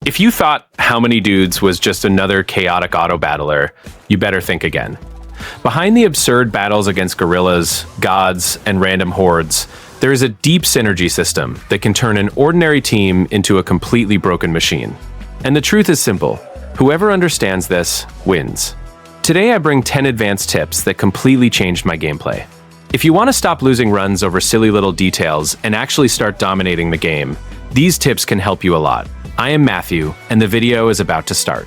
If you thought How Many Dudes was just another chaotic auto-battler, you better think again. Behind the absurd battles against gorillas, gods, and random hordes, there is a deep synergy system that can turn an ordinary team into a completely broken machine. And the truth is simple: whoever understands this wins. Today I bring 10 advanced tips that completely changed my gameplay. If you want to stop losing runs over silly little details and actually start dominating the game, these tips can help you a lot. I am Matthew, and the video is about to start.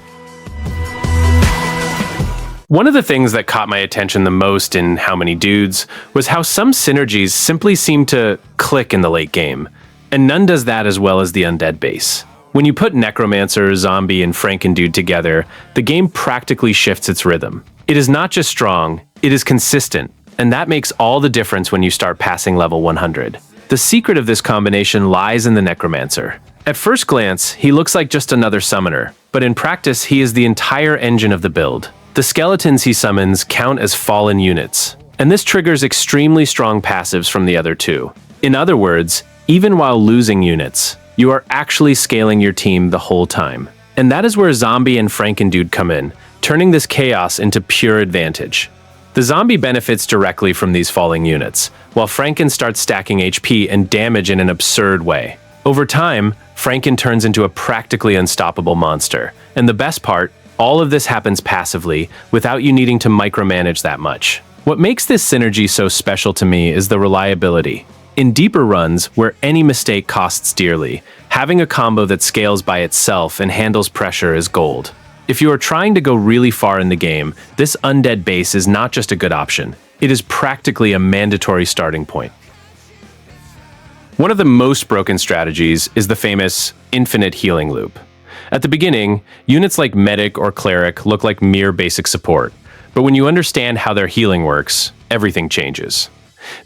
One of the things that caught my attention the most in How Many Dudes was how some synergies simply seem to click in the late game, and none does that as well as the Undead base. When you put Necromancer, Zombie, and Frankendude together, the game practically shifts its rhythm. It is not just strong, it is consistent, and that makes all the difference when you start passing level 100. The secret of this combination lies in the Necromancer. At first glance, he looks like just another summoner, but in practice he is the entire engine of the build. The skeletons he summons count as fallen units, and this triggers extremely strong passives from the other two. In other words, even while losing units, you are actually scaling your team the whole time. And that is where Zombie and Frankendude come in, turning this chaos into pure advantage. The Zombie benefits directly from these falling units, while Franken starts stacking HP and damage in an absurd way. Over time, Franken turns into a practically unstoppable monster, and the best part, all of this happens passively, without you needing to micromanage that much. What makes this synergy so special to me is the reliability. In deeper runs, where any mistake costs dearly, having a combo that scales by itself and handles pressure is gold. If you are trying to go really far in the game, this Undead base is not just a good option, it is practically a mandatory starting point. One of the most broken strategies is the famous infinite healing loop. At the beginning, units like Medic or Cleric look like mere basic support, but when you understand how their healing works, everything changes.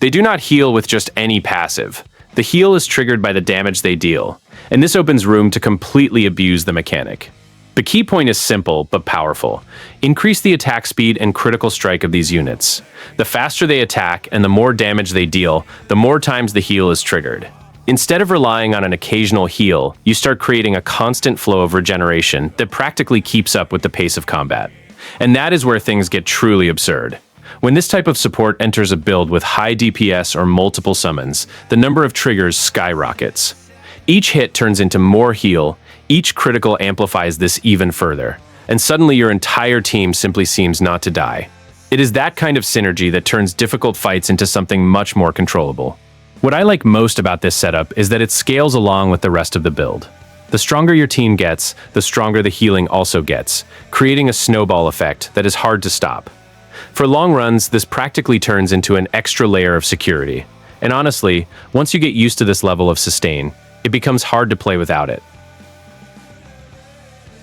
They do not heal with just any passive. The heal is triggered by the damage they deal, and this opens room to completely abuse the mechanic. The key point is simple but powerful. Increase the attack speed and critical strike of these units. The faster they attack and the more damage they deal, the more times the heal is triggered. Instead of relying on an occasional heal, you start creating a constant flow of regeneration that practically keeps up with the pace of combat. And that is where things get truly absurd. When this type of support enters a build with high DPS or multiple summons, the number of triggers skyrockets. Each hit turns into more heal, each critical amplifies this even further, and suddenly your entire team simply seems not to die. It is that kind of synergy that turns difficult fights into something much more controllable. What I like most about this setup is that it scales along with the rest of the build. The stronger your team gets, the stronger the healing also gets, creating a snowball effect that is hard to stop. For long runs, this practically turns into an extra layer of security. And honestly, once you get used to this level of sustain, it becomes hard to play without it.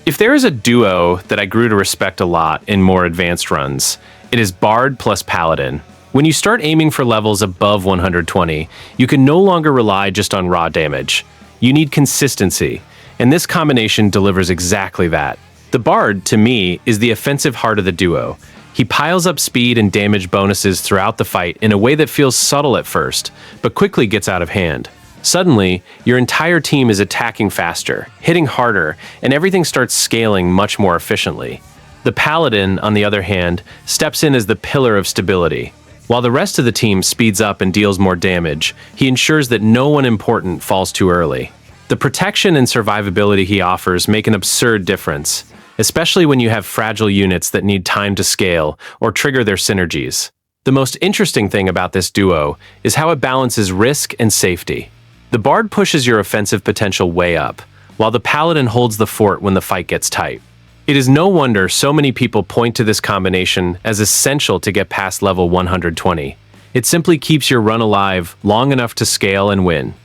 If there is a duo that I grew to respect a lot in more advanced runs, it is Bard plus Paladin. When you start aiming for levels above 120, you can no longer rely just on raw damage. You need consistency, and this combination delivers exactly that. The Bard, to me, is the offensive heart of the duo. He piles up speed and damage bonuses throughout the fight in a way that feels subtle at first, but quickly gets out of hand. Suddenly, your entire team is attacking faster, hitting harder, and everything starts scaling much more efficiently. The Paladin, on the other hand, steps in as the pillar of stability. While the rest of the team speeds up and deals more damage, he ensures that no one important falls too early. The protection and survivability he offers make an absurd difference, especially when you have fragile units that need time to scale or trigger their synergies. The most interesting thing about this duo is how it balances risk and safety. The Bard pushes your offensive potential way up, while the Paladin holds the fort when the fight gets tight. It is no wonder so many people point to this combination as essential to get past level 120. It simply keeps your run alive long enough to scale and win.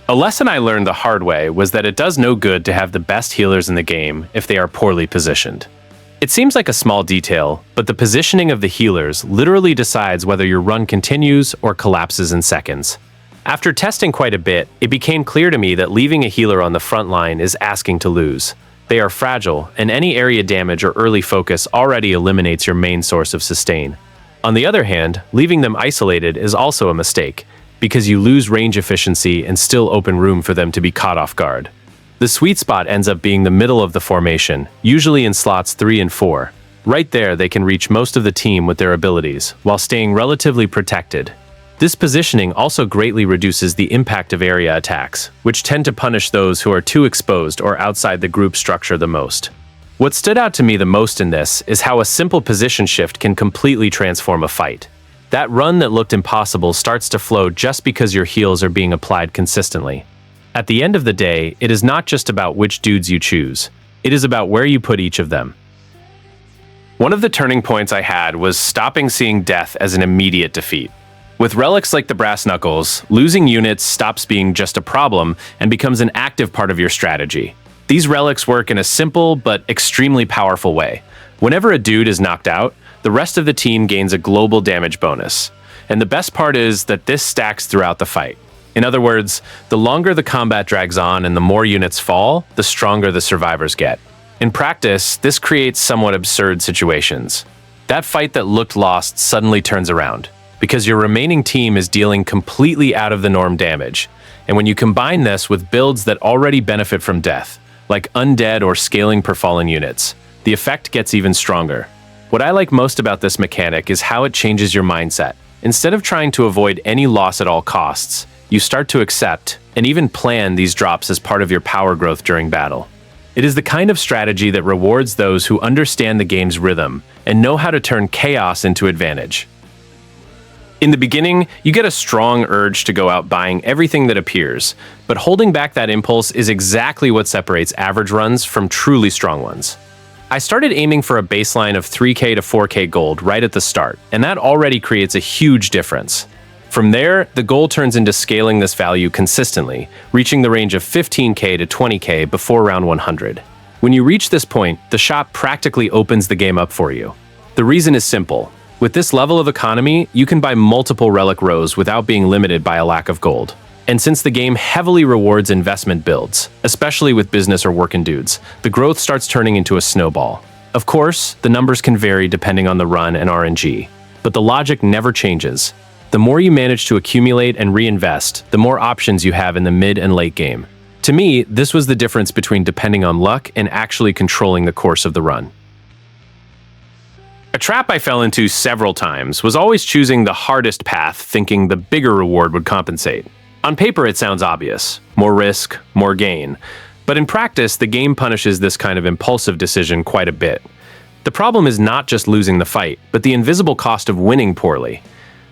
A lesson I learned the hard way was that it does no good to have the best healers in the game if they are poorly positioned. It seems like a small detail, but the positioning of the healers literally decides whether your run continues or collapses in seconds. After testing quite a bit, it became clear to me that leaving a healer on the front line is asking to lose. They are fragile, and any area damage or early focus already eliminates your main source of sustain. On the other hand, leaving them isolated is also a mistake, because you lose range efficiency and still open room for them to be caught off guard. The sweet spot ends up being the middle of the formation, usually in slots 3 and 4. Right there, they can reach most of the team with their abilities, while staying relatively protected. This positioning also greatly reduces the impact of area attacks, which tend to punish those who are too exposed or outside the group structure the most. What stood out to me the most in this is how a simple position shift can completely transform a fight. That run that looked impossible starts to flow just because your heals are being applied consistently. At the end of the day, it is not just about which dudes you choose. It is about where you put each of them. One of the turning points I had was stopping seeing death as an immediate defeat. With relics like the Brass Knuckles, losing units stops being just a problem and becomes an active part of your strategy. These relics work in a simple but extremely powerful way. Whenever a dude is knocked out, the rest of the team gains a global damage bonus. And the best part is that this stacks throughout the fight. In other words, the longer the combat drags on and the more units fall, the stronger the survivors get. In practice, this creates somewhat absurd situations. That fight that looked lost suddenly turns around, because your remaining team is dealing completely out of the norm damage. And when you combine this with builds that already benefit from death, like Undead or scaling per fallen units, the effect gets even stronger. What I like most about this mechanic is how it changes your mindset. Instead of trying to avoid any loss at all costs, you start to accept and even plan these drops as part of your power growth during battle. It is the kind of strategy that rewards those who understand the game's rhythm and know how to turn chaos into advantage. In the beginning, you get a strong urge to go out buying everything that appears, but holding back that impulse is exactly what separates average runs from truly strong ones. I started aiming for a baseline of 3k to 4k gold right at the start, and that already creates a huge difference. From there, the goal turns into scaling this value consistently, reaching the range of 15k to 20k before round 100. When you reach this point, the shop practically opens the game up for you. The reason is simple. With this level of economy, you can buy multiple relic rows without being limited by a lack of gold. And since the game heavily rewards investment builds, especially with business or working dudes, the growth starts turning into a snowball. Of course, the numbers can vary depending on the run and RNG, but the logic never changes. The more you manage to accumulate and reinvest, the more options you have in the mid and late game. To me, this was the difference between depending on luck and actually controlling the course of the run. A trap I fell into several times was always choosing the hardest path, thinking the bigger reward would compensate. On paper, it sounds obvious. More risk, more gain. But in practice, the game punishes this kind of impulsive decision quite a bit. The problem is not just losing the fight, but the invisible cost of winning poorly.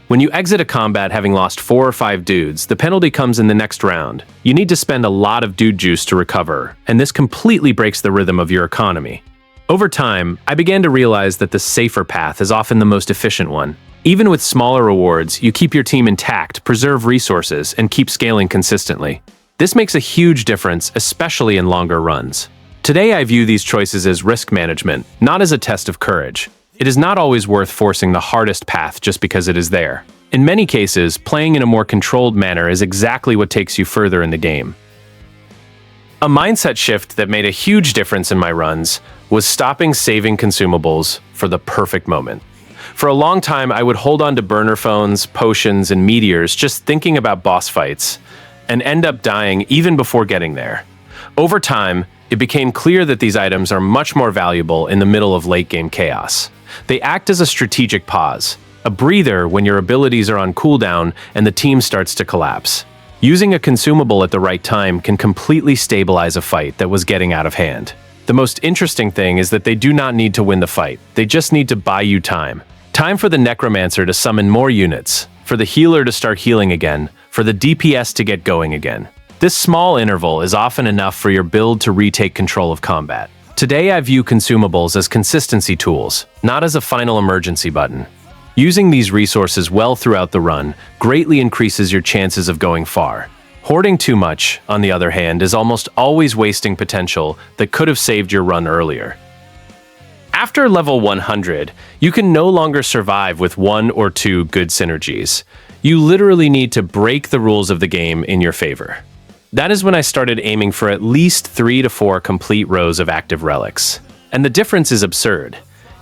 When you exit a combat having lost 4 or 5 dudes, the penalty comes in the next round. You need to spend a lot of dude juice to recover, and this completely breaks the rhythm of your economy. Over time, I began to realize that the safer path is often the most efficient one. Even with smaller rewards, you keep your team intact, preserve resources, and keep scaling consistently. This makes a huge difference, especially in longer runs. Today, I view these choices as risk management, not as a test of courage. It is not always worth forcing the hardest path just because it is there. In many cases, playing in a more controlled manner is exactly what takes you further in the game. A mindset shift that made a huge difference in my runs was stopping saving consumables for the perfect moment. For a long time, I would hold on to burner phones, potions, and meteors just thinking about boss fights, and end up dying even before getting there. Over time, it became clear that these items are much more valuable in the middle of late-game chaos. They act as a strategic pause, a breather when your abilities are on cooldown and the team starts to collapse. Using a consumable at the right time can completely stabilize a fight that was getting out of hand. The most interesting thing is that they do not need to win the fight, they just need to buy you time. Time for the Necromancer to summon more units, for the healer to start healing again, for the DPS to get going again. This small interval is often enough for your build to retake control of combat. Today I view consumables as consistency tools, not as a final emergency button. Using these resources well throughout the run greatly increases your chances of going far. Hoarding too much, on the other hand, is almost always wasting potential that could have saved your run earlier. After level 100, you can no longer survive with 1 or 2 good synergies. You literally need to break the rules of the game in your favor. That is when I started aiming for at least 3 to 4 complete rows of active relics. And the difference is absurd.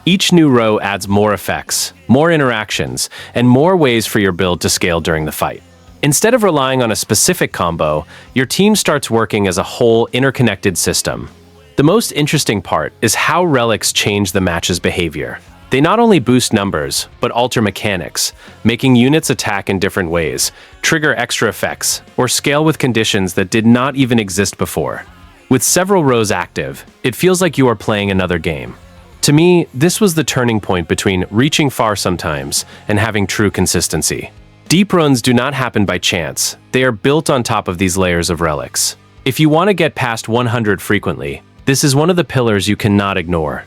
Each new row adds more effects, more interactions, and more ways for your build to scale during the fight. Instead of relying on a specific combo, your team starts working as a whole interconnected system. The most interesting part is how relics change the match's behavior. They not only boost numbers, but alter mechanics, making units attack in different ways, trigger extra effects, or scale with conditions that did not even exist before. With several rows active, it feels like you are playing another game. To me, this was the turning point between reaching far sometimes and having true consistency. Deep runs do not happen by chance. They are built on top of these layers of relics. If you want to get past 100 frequently, this is one of the pillars you cannot ignore.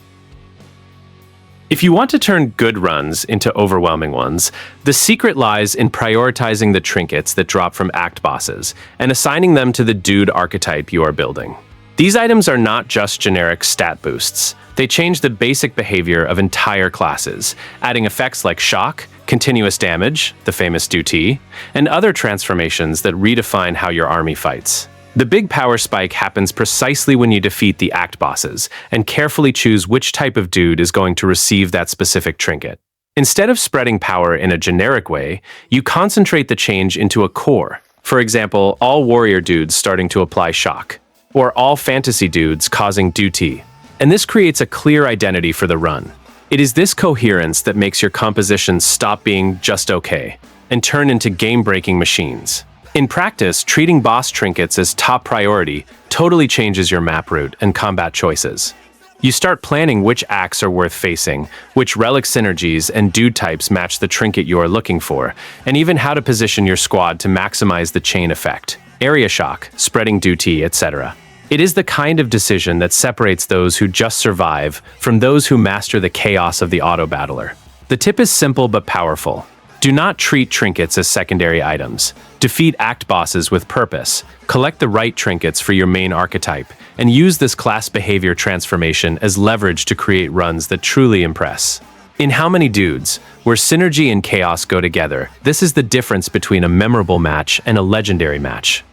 If you want to turn good runs into overwhelming ones, the secret lies in prioritizing the trinkets that drop from act bosses and assigning them to the dude archetype you are building. These items are not just generic stat boosts. They change the basic behavior of entire classes, adding effects like shock, continuous damage, the famous duty, and other transformations that redefine how your army fights. The big power spike happens precisely when you defeat the act bosses and carefully choose which type of dude is going to receive that specific trinket. Instead of spreading power in a generic way, you concentrate the change into a core. For example, all warrior dudes starting to apply shock, or all fantasy dudes causing duty. And this creates a clear identity for the run. It is this coherence that makes your compositions stop being just okay and turn into game-breaking machines. In practice, treating boss trinkets as top priority totally changes your map route and combat choices. You start planning which acts are worth facing, which relic synergies and dude types match the trinket you are looking for, and even how to position your squad to maximize the chain effect, area shock, spreading duty, etc. It is the kind of decision that separates those who just survive from those who master the chaos of the auto-battler. The tip is simple but powerful. Do not treat trinkets as secondary items. Defeat act bosses with purpose, collect the right trinkets for your main archetype, and use this class behavior transformation as leverage to create runs that truly impress. In How Many Dudes, where synergy and chaos go together, this is the difference between a memorable match and a legendary match.